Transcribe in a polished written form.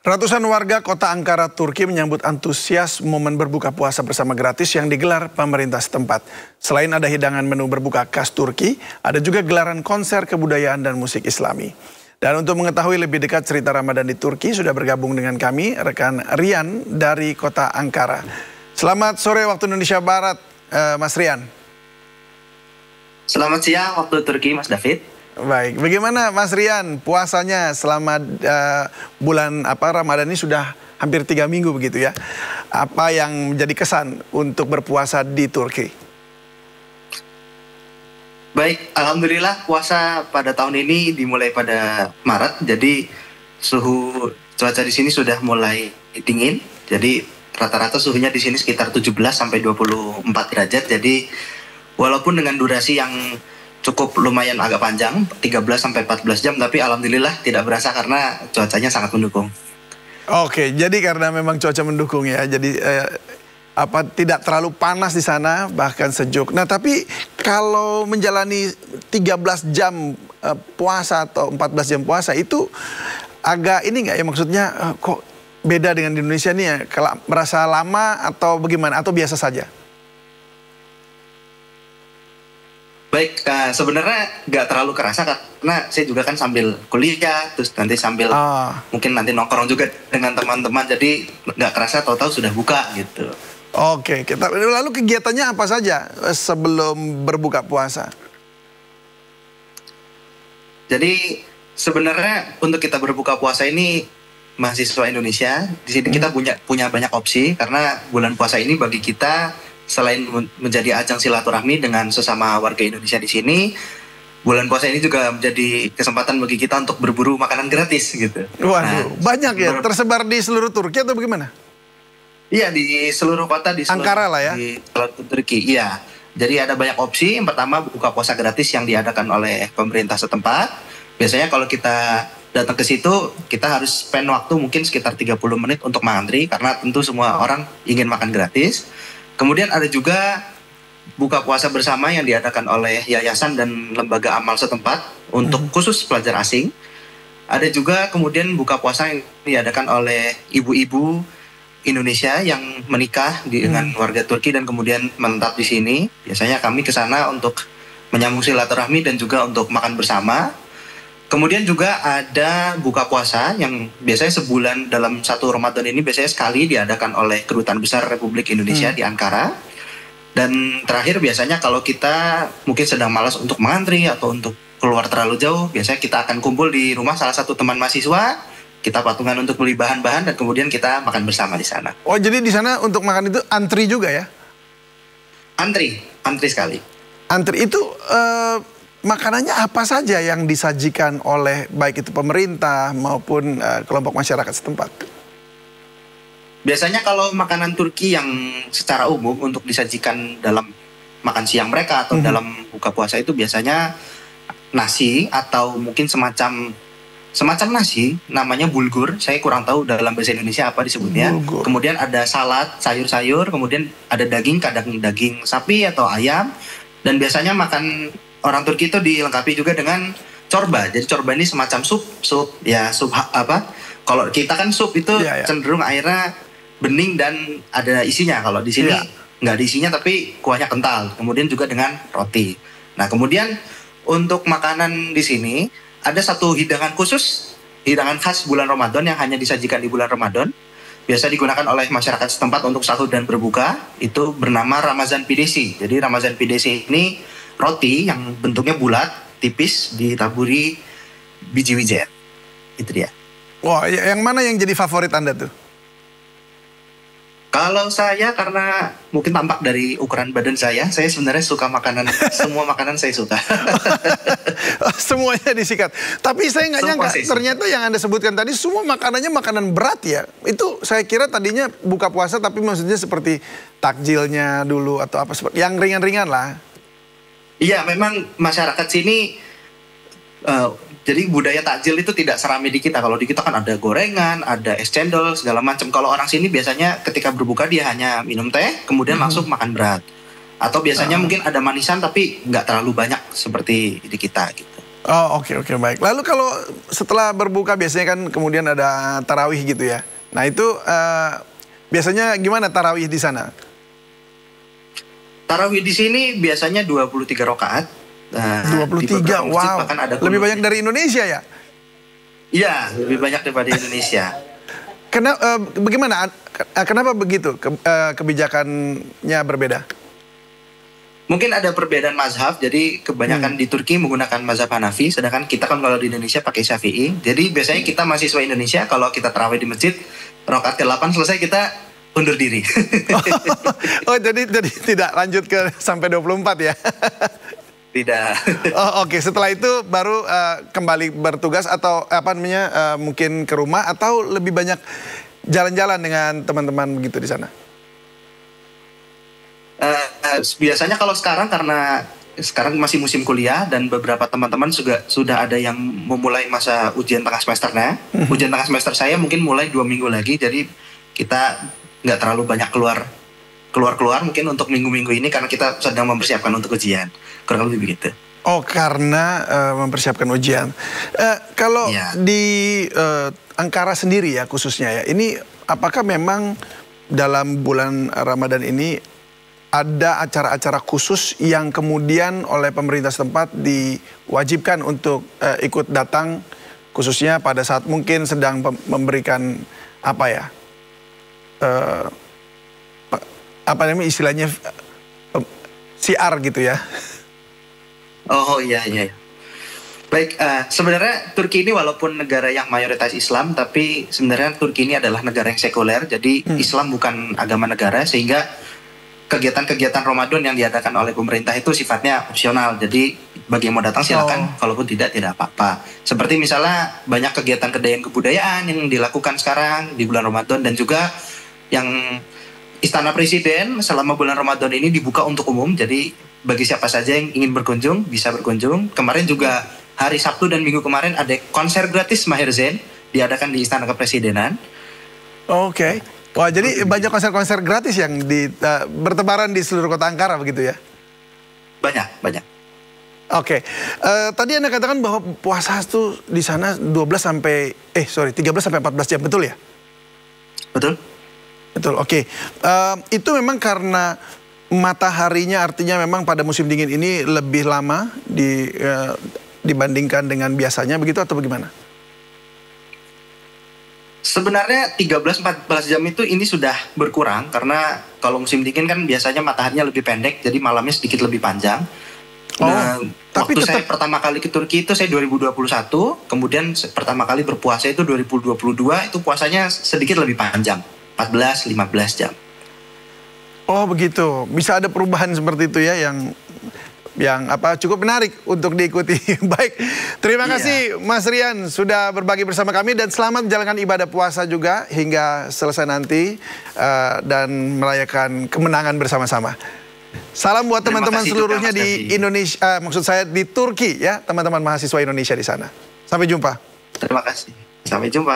Ratusan warga kota Ankara, Turki menyambut antusias momen berbuka puasa bersama gratis yang digelar pemerintah setempat. Selain ada hidangan menu berbuka khas Turki, ada juga gelaran konser kebudayaan dan musik Islami. Dan untuk mengetahui lebih dekat cerita Ramadan di Turki, sudah bergabung dengan kami rekan Rian dari kota Ankara. Selamat sore waktu Indonesia Barat, Mas Rian. Selamat siang waktu Turki, Mas David. Baik, bagaimana Mas Rian puasanya selama bulan Ramadan ini sudah hampir 3 minggu begitu ya? Apa yang menjadi kesan untuk berpuasa di Turki? Baik, alhamdulillah puasa pada tahun ini dimulai pada Maret, jadi suhu cuaca di sini sudah mulai dingin. Jadi rata-rata suhunya di sini sekitar 17 sampai 24 derajat. Jadi walaupun dengan durasi yang cukup lumayan agak panjang, 13 sampai 14 jam, tapi alhamdulillah tidak berasa karena cuacanya sangat mendukung. Oke, jadi karena memang cuaca mendukung ya, jadi tidak terlalu panas di sana, bahkan sejuk. Nah, tapi kalau menjalani 13 jam puasa atau 14 jam puasa itu agak ini nggak ya, maksudnya kok beda dengan di Indonesia nih ya, kalau merasa lama atau bagaimana, atau biasa saja? Baik, sebenarnya nggak terlalu kerasa karena saya juga kan sambil kuliah, terus nanti sambil mungkin nanti nongkrong juga dengan teman-teman, jadi nggak kerasa tahu-tahu sudah buka gitu. Oke, lalu kegiatannya apa saja sebelum berbuka puasa? Jadi sebenarnya untuk kita berbuka puasa ini mahasiswa Indonesia di sini kita punya banyak opsi karena bulan puasa ini bagi kita selain menjadi ajang silaturahmi dengan sesama warga Indonesia di sini, bulan puasa ini juga menjadi kesempatan bagi kita untuk berburu makanan gratis gitu. Waduh, banyak ya? Tersebar di seluruh Turki atau bagaimana? Iya, di seluruh kota, di seluruh Ankara lah ya? Di seluruh Turki, iya. Jadi ada banyak opsi. Yang pertama, buka puasa gratis yang diadakan oleh pemerintah setempat. Biasanya kalau kita datang ke situ, kita harus spend waktu mungkin sekitar 30 menit untuk mengantri, karena tentu semua orang ingin makan gratis. Kemudian ada juga buka puasa bersama yang diadakan oleh yayasan dan lembaga amal setempat untuk khusus pelajar asing. Ada juga kemudian buka puasa yang diadakan oleh ibu-ibu Indonesia yang menikah dengan warga Turki dan kemudian menetap di sini. Biasanya kami ke sana untuk menyambung silaturahmi dan juga untuk makan bersama. Kemudian juga ada buka puasa yang biasanya sebulan dalam satu Ramadan ini biasanya sekali diadakan oleh Kedutaan Besar Republik Indonesia di Ankara. Dan terakhir biasanya kalau kita mungkin sedang malas untuk mengantri atau untuk keluar terlalu jauh, biasanya kita akan kumpul di rumah salah satu teman mahasiswa, kita patungan untuk beli bahan-bahan dan kemudian kita makan bersama di sana. Oh, jadi di sana untuk makan itu antri juga ya? Antri sekali. Antri itu makanannya apa saja yang disajikan oleh baik itu pemerintah maupun kelompok masyarakat setempat? Biasanya kalau makanan Turki yang secara umum untuk disajikan dalam makan siang mereka atau dalam buka puasa itu biasanya nasi atau mungkin semacam nasi, namanya bulgur. Saya kurang tahu dalam bahasa Indonesia apa disebutnya. Bulgur. Kemudian ada salad, sayur-sayur, kemudian ada daging, kadang daging sapi atau ayam. Dan biasanya makan orang Turki itu dilengkapi juga dengan corba. Jadi corba ini semacam sup apa? Kalau kita kan sup itu cenderung airnya bening dan ada isinya. Kalau di sini nggak ada isinya tapi kuahnya kental. Kemudian juga dengan roti. Nah, kemudian untuk makanan di sini ada satu hidangan khusus, hidangan khas bulan Ramadan yang hanya disajikan di bulan Ramadan. Biasa digunakan oleh masyarakat setempat untuk sahur dan berbuka. Itu bernama Ramazan Pidesi. Jadi Ramazan Pidesi ini roti yang bentuknya bulat, tipis, ditaburi biji wijen. Itu dia. Wah, yang mana yang jadi favorit Anda tuh? Kalau saya karena mungkin tampak dari ukuran badan saya sebenarnya suka makanan, semua makanan saya suka. Semuanya disikat. Tapi saya nggak nyangka, ternyata yang Anda sebutkan tadi semua makanannya makanan berat ya. Itu saya kira tadinya buka puasa tapi maksudnya seperti takjilnya dulu atau apa, yang ringan-ringan lah. Iya, memang masyarakat sini, jadi budaya takjil itu tidak seramai di kita. Kalau di kita kan ada gorengan, ada es cendol, segala macam. Kalau orang sini biasanya ketika berbuka dia hanya minum teh, kemudian langsung makan berat. Atau biasanya mungkin ada manisan tapi nggak terlalu banyak seperti di kita gitu. Oh, oke, oke, baik. Lalu kalau setelah berbuka biasanya kan kemudian ada tarawih gitu ya. Nah itu biasanya gimana tarawih di sana? Tarawih di sini biasanya 23 rakaat. Nah, 23, wow. Lebih banyak dari Indonesia ya? Iya, lebih banyak daripada Indonesia. Bagaimana? Kenapa begitu? Kebijakannya berbeda? Mungkin ada perbedaan mazhab, jadi kebanyakan di Turki menggunakan mazhab Hanafi, sedangkan kita kan kalau di Indonesia pakai Syafi'i. Jadi biasanya kita mahasiswa Indonesia, kalau kita tarawih di masjid, rakaat ke-8 selesai kita undur diri. Oh, jadi tidak lanjut ke sampai 24 ya? Tidak. Oh, oke. Setelah itu baru kembali bertugas atau mungkin ke rumah atau lebih banyak jalan-jalan dengan teman-teman begitu di sana? Biasanya kalau sekarang karena sekarang masih musim kuliah dan beberapa teman-teman juga sudah ada yang memulai masa ujian tengah semesternya. Ujian tengah semester saya mungkin mulai 2 minggu lagi, jadi kita nggak terlalu banyak keluar mungkin untuk minggu-minggu ini karena kita sedang mempersiapkan untuk ujian. Kurang lebih begitu. Oh, karena mempersiapkan ujian. Kalau di Ankara sendiri ya khususnya ya, ini apakah memang dalam bulan Ramadan ini ada acara-acara khusus yang kemudian oleh pemerintah setempat diwajibkan untuk ikut datang, khususnya pada saat mungkin sedang memberikan istilahnya siar gitu ya? Oh iya. Baik, sebenarnya Turki ini walaupun negara yang mayoritas Islam, tapi sebenarnya Turki ini adalah negara yang sekuler, jadi Islam bukan agama negara, sehingga kegiatan-kegiatan Ramadan yang diadakan oleh pemerintah itu sifatnya opsional. Jadi bagi yang mau datang silakan, kalaupun tidak apa-apa. Seperti misalnya banyak kegiatan kebudayaan yang dilakukan sekarang di bulan Ramadan, dan juga yang Istana Presiden selama bulan Ramadan ini dibuka untuk umum. Jadi bagi siapa saja yang ingin berkunjung bisa berkunjung. Kemarin juga hari Sabtu dan Minggu kemarin ada konser gratis Maher Zain diadakan di Istana Kepresidenan. Oke. Wah, jadi banyak konser-konser gratis yang bertebaran di seluruh kota Ankara begitu ya? Banyak. Oke. Tadi Anda katakan bahwa puasa itu di sana 13 sampai 14 jam, betul ya? Betul, oke. Itu memang karena mataharinya, artinya memang pada musim dingin ini lebih lama dibandingkan dengan biasanya begitu atau bagaimana? Sebenarnya 13-14 jam itu ini sudah berkurang karena kalau musim dingin kan biasanya mataharinya lebih pendek, jadi malamnya sedikit lebih panjang. Tapi waktu saya pertama kali ke Turki itu saya 2021, kemudian pertama kali berpuasa itu 2022, itu puasanya sedikit lebih panjang, 14-15 jam. Oh begitu, bisa ada perubahan seperti itu ya yang cukup menarik untuk diikuti. Baik, terima kasih Mas Rian sudah berbagi bersama kami dan selamat menjalankan ibadah puasa juga hingga selesai nanti dan merayakan kemenangan bersama-sama. Salam buat teman-teman seluruhnya di Indonesia, maksud saya di Turki ya, teman-teman mahasiswa Indonesia di sana. Sampai jumpa. Terima kasih. Sampai jumpa.